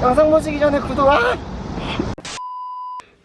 영상 보시기 전에 구독.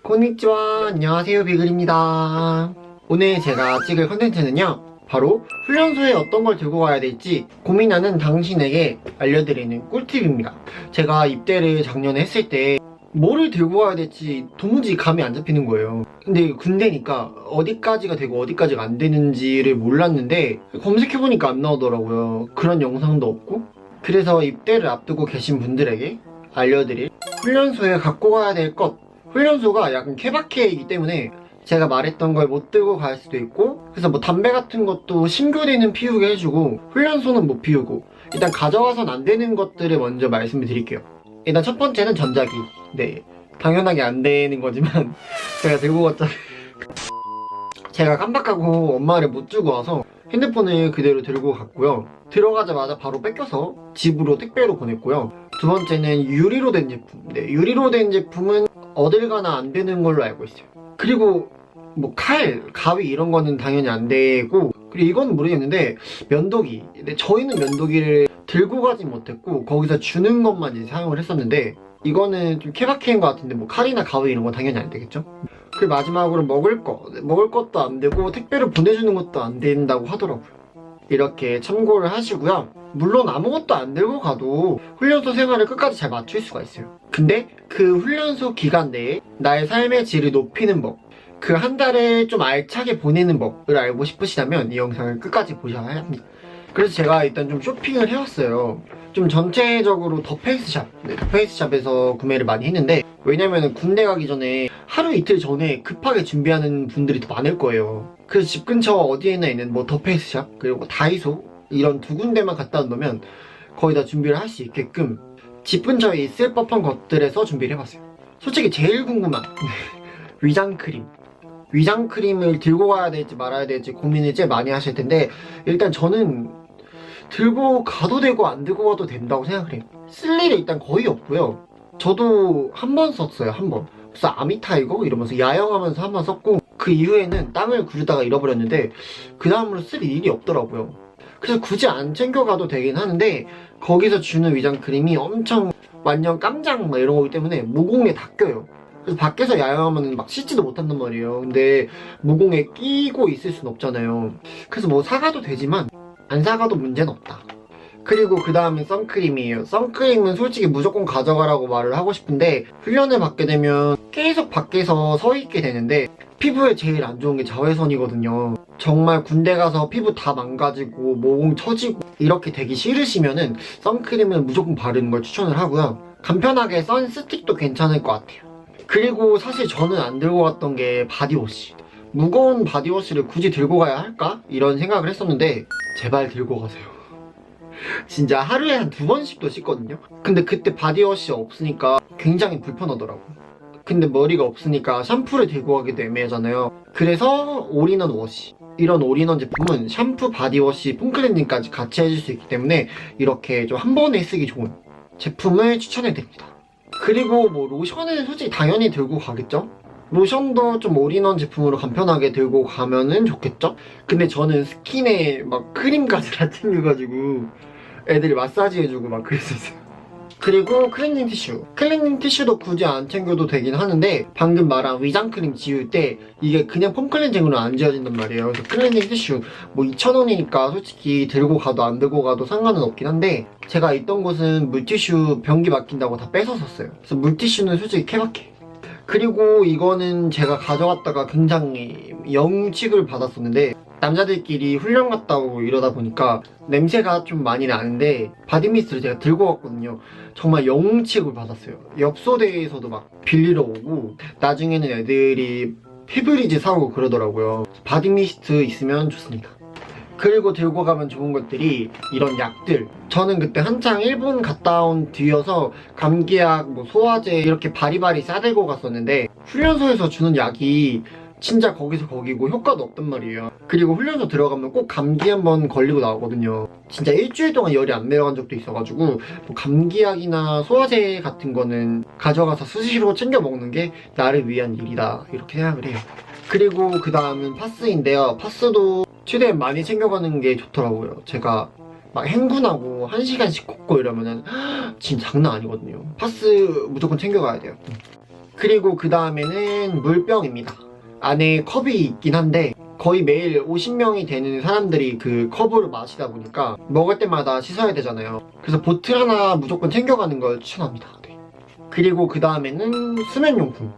konnichiwa, 안녕하세요, 비글입니다. 오늘 제가 찍을 컨텐츠는요, 바로 훈련소에 어떤 걸 들고 가야 될지 고민하는 당신에게 알려드리는 꿀팁입니다. 제가 입대를 작년에 했을 때 뭐를 들고 가야 될지 도무지 감이 안 잡히는 거예요. 근데 군대니까 어디까지가 되고 어디까지가 안 되는지를 몰랐는데 검색해보니까 안 나오더라고요. 그런 영상도 없고. 그래서 입대를 앞두고 계신 분들에게 알려드릴 훈련소에 갖고 가야 될 것. 훈련소가 약간 케바케이기 때문에 제가 말했던 걸 못 들고 갈 수도 있고, 그래서 뭐 담배 같은 것도 신규리는 피우게 해주고 훈련소는 못 피우고, 일단 가져가선 안 되는 것들을 먼저 말씀을 드릴게요. 일단 첫 번째는 전자기. 네, 당연하게 안 되는 거지만 제가 들고 갔잖아요. 제가 깜빡하고 엄마를 못 주고 와서 핸드폰을 그대로 들고 갔고요. 들어가자마자 바로 뺏겨서 집으로 택배로 보냈고요. 두 번째는 유리로 된 제품. 네, 유리로 된 제품은 어딜 가나 안 되는 걸로 알고 있어요. 그리고 뭐 칼, 가위 이런 거는 당연히 안 되고, 그리고 이건 모르겠는데 면도기. 근데 저희는 면도기를 들고 가진 못했고 거기서 주는 것만 이제 사용을 했었는데, 이거는 좀 케바케인 것 같은데 뭐 칼이나 가위 이런 건 당연히 안 되겠죠? 그리고 마지막으로 먹을 거. 먹을 것도 안 되고 택배로 보내주는 것도 안 된다고 하더라고요. 이렇게 참고를 하시고요. 물론 아무것도 안 들고 가도 훈련소 생활을 끝까지 잘 맞출 수가 있어요. 근데 그 훈련소 기간 내에 나의 삶의 질을 높이는 법, 그 한 달을 좀 알차게 보내는 법을 알고 싶으시다면 이 영상을 끝까지 보셔야 합니다. 그래서 제가 일단 좀 쇼핑을 해왔어요. 좀 전체적으로 더페이스샵, 네, 더페이스샵에서 구매를 많이 했는데, 왜냐면은 군대 가기 전에 하루 이틀 전에 급하게 준비하는 분들이 더 많을 거예요. 그래서 집 근처 어디에나 있는 뭐 더페이스샵, 그리고 다이소 이런 두 군데만 갖다 놓으면 거의 다 준비를 할 수 있게끔 집 근처에 있을 법한 것들에서 준비를 해봤어요. 솔직히 제일 궁금한 위장크림. 위장크림을 들고 가야 될지 말아야 될지 고민을 제일 많이 하실 텐데, 일단 저는 들고 가도 되고 안 들고 가도 된다고 생각을 해요. 쓸 일이 일단 거의 없고요. 저도 한 번 썼어요. 한 번. 그래서 아미타이거 이러면서 야영하면서 한 번 썼고, 그 이후에는 땅을 구르다가 잃어버렸는데 그 다음으로 쓸 일이 없더라고요. 그래서 굳이 안 챙겨가도 되긴 하는데, 거기서 주는 위장크림이 엄청 완전 깜장 막 이런 거기 때문에 모공에 다 껴요. 그래서 밖에서 야영하면 막 씻지도 못한단 말이에요. 근데 모공에 끼고 있을 순 없잖아요. 그래서 뭐 사가도 되지만 안 사가도 문제는 없다. 그리고 그 다음에 선크림이에요. 선크림은 솔직히 무조건 가져가라고 말을 하고 싶은데, 훈련을 받게 되면 계속 밖에서 서 있게 되는데 피부에 제일 안 좋은 게 자외선이거든요. 정말 군대 가서 피부 다 망가지고 모공 처지고 이렇게 되기 싫으시면은 선크림은 무조건 바르는 걸 추천을 하고요. 간편하게 선스틱도 괜찮을 것 같아요. 그리고 사실 저는 안 들고 갔던 게 바디워시. 무거운 바디워시를 굳이 들고 가야 할까? 이런 생각을 했었는데 제발 들고 가세요. 진짜 하루에 한 2번씩도 씻거든요. 근데 그때 바디워시 없으니까 굉장히 불편하더라고요. 근데 머리가 없으니까 샴푸를 들고 가기도 애매하잖아요. 그래서 올인원 워시, 이런 올인원 제품은 샴푸, 바디워시, 폼클렌징까지 같이 해줄 수 있기 때문에 이렇게 좀 한 번에 쓰기 좋은 제품을 추천해드립니다. 그리고 뭐 로션은 솔직히 당연히 들고 가겠죠? 로션도 좀 올인원 제품으로 간편하게 들고 가면은 좋겠죠? 근데 저는 스킨에 막 크림까지 다 챙겨가지고 애들이 마사지 해주고 막 그랬었어요. 그리고 클렌징 티슈. 클렌징 티슈도 굳이 안 챙겨도 되긴 하는데, 방금 말한 위장크림 지울 때 이게 그냥 폼클렌징으로 안 지워진단 말이에요. 그래서 클렌징 티슈 뭐 2,000원이니까 솔직히 들고 가도 안 들고 가도 상관은 없긴 한데, 제가 있던 곳은 물티슈 변기 막힌다고 다 뺏어 썼어요. 그래서 물티슈는 솔직히 케바케. 그리고 이거는 제가 가져갔다가 굉장히 영취급을 받았었는데, 남자들끼리 훈련 갔다 오고 이러다 보니까 냄새가 좀 많이 나는데 바디미스트를 제가 들고 갔거든요. 정말 영취급을 받았어요. 옆소대에서도 막 빌리러 오고, 나중에는 애들이 피브리즈 사오고 그러더라고요. 바디미스트 있으면 좋습니다. 그리고 들고 가면 좋은 것들이 이런 약들. 저는 그때 한창 일본 갔다 온 뒤여서 감기약, 뭐 소화제 이렇게 바리바리 싸들고 갔었는데, 훈련소에서 주는 약이 진짜 거기서 거기고 효과도 없단 말이에요. 그리고 훈련소 들어가면 꼭 감기 한번 걸리고 나오거든요. 진짜 일주일 동안 열이 안 내려간 적도 있어가지고 뭐 감기약이나 소화제 같은 거는 가져가서 수시로 챙겨 먹는 게 나를 위한 일이다, 이렇게 생각을 해요. 그리고 그 다음은 파스인데요. 파스도 최대한 많이 챙겨가는 게 좋더라고요. 제가 막 행군하고 1시간씩 걷고 이러면은 진짜 장난 아니거든요. 파스 무조건 챙겨가야 돼요. 그리고 그 다음에는 물병입니다. 안에 컵이 있긴 한데 거의 매일 50명이 되는 사람들이 그 컵으로 마시다 보니까 먹을 때마다 씻어야 되잖아요. 그래서 보틀 하나 무조건 챙겨가는 걸 추천합니다. 네. 그리고 그 다음에는 수면용품.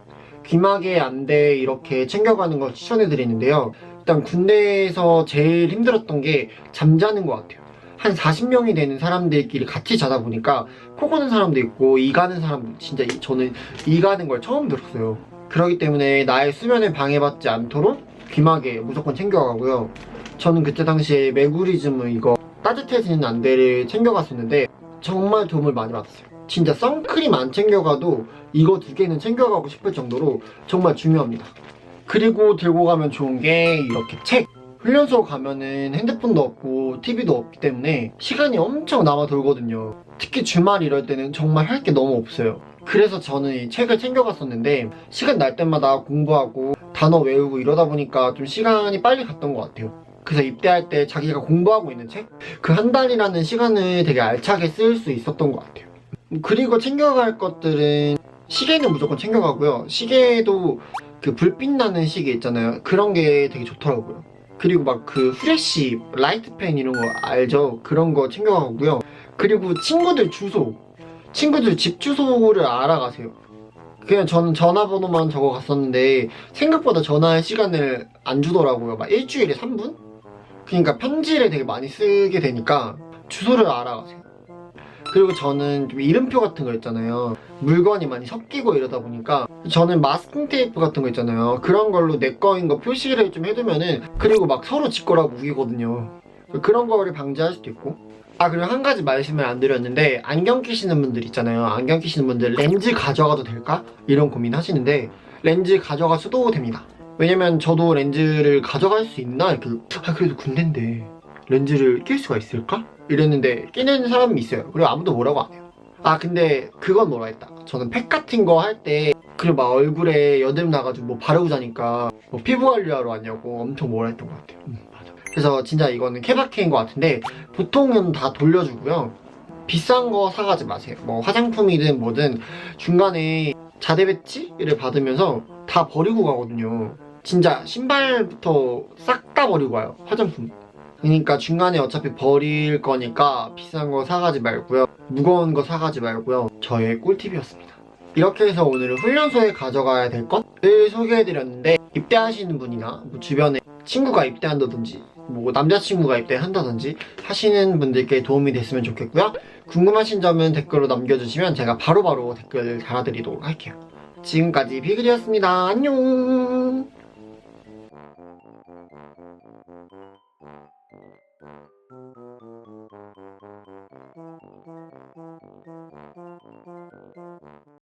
귀마개, 안대 이렇게 챙겨가는 걸 추천해드리는데요. 일단 군대에서 제일 힘들었던 게 잠자는 것 같아요. 한 40명이 되는 사람들끼리 같이 자다 보니까 코 고는 사람도 있고 이 가는 사람도 진짜 저는 이 가는 걸 처음 들었어요. 그렇기 때문에 나의 수면에 방해받지 않도록 귀마개 무조건 챙겨가고요. 저는 그때 당시에 메구리즘을 이거 따뜻해지는 안대를 챙겨갔었는데 정말 도움을 많이 받았어요. 진짜 선크림 안 챙겨가도 이거 2개는 챙겨가고 싶을 정도로 정말 중요합니다. 그리고 들고 가면 좋은 게 이렇게 책. 훈련소 가면은 핸드폰도 없고 TV도 없기 때문에 시간이 엄청 남아 돌거든요. 특히 주말 이럴 때는 정말 할 게 너무 없어요. 그래서 저는 이 책을 챙겨갔었는데 시간 날 때마다 공부하고 단어 외우고 이러다 보니까 좀 시간이 빨리 갔던 것 같아요. 그래서 입대할 때 자기가 공부하고 있는 책? 그 한 달이라는 시간을 되게 알차게 쓸 수 있었던 것 같아요. 그리고 챙겨갈 것들은 시계는 무조건 챙겨가고요. 시계도 그 불빛 나는 시계 있잖아요. 그런 게 되게 좋더라고요. 그리고 막 그 후레쉬, 라이트펜 이런 거 알죠? 그런 거 챙겨가고요. 그리고 친구들 주소, 친구들 집 주소를 알아가세요. 그냥 저는 전화번호만 적어 갔었는데 생각보다 전화할 시간을 안 주더라고요. 막 일주일에 3분? 그러니까 편지를 되게 많이 쓰게 되니까 주소를 알아가세요. 그리고 저는 좀 이름표 같은 거 있잖아요. 물건이 많이 섞이고 이러다 보니까 저는 마스킹 테이프 같은 거 있잖아요. 그런 걸로 내 거인 거 표시를 좀 해두면은 그리고 막 서로 지 거라고 우기거든요. 그런 거를 방지할 수도 있고. 아, 그리고 한 가지 말씀을 안 드렸는데 안경 끼시는 분들 있잖아요. 안경 끼시는 분들 렌즈 가져가도 될까? 이런 고민 하시는데 렌즈 가져가셔도 됩니다. 왜냐면 저도 렌즈를 가져갈 수 있나? 이렇게 그래도 군대인데 렌즈를 낄 수가 있을까? 이랬는데 끼는 사람이 있어요. 그리고 아무도 뭐라고 안 해요. 아, 근데 그건 뭐라 했다. 저는 팩 같은 거 할 때 그리고 막 얼굴에 여드름 나가지고 뭐 바르고 자니까 뭐 피부 관리하러 왔냐고 엄청 뭐라 했던 것 같아요. 맞아. 그래서 진짜 이거는 케바케인 것 같은데 보통은 다 돌려주고요. 비싼 거 사가지 마세요. 뭐 화장품이든 뭐든 중간에 자대 배치를 받으면서 다 버리고 가거든요. 진짜 신발부터 싹 다 버리고 가요. 화장품. 그러니까 중간에 어차피 버릴 거니까 비싼 거 사가지 말고요. 무거운 거 사가지 말고요. 저의 꿀팁이었습니다. 이렇게 해서 오늘은 훈련소에 가져가야 될 것을 소개해드렸는데 입대하시는 분이나 뭐 주변에 친구가 입대한다든지 뭐 남자친구가 입대한다든지 하시는 분들께 도움이 됐으면 좋겠고요. 궁금하신 점은 댓글로 남겨주시면 제가 바로바로 댓글 달아드리도록 할게요. 지금까지 비글이었습니다. 안녕.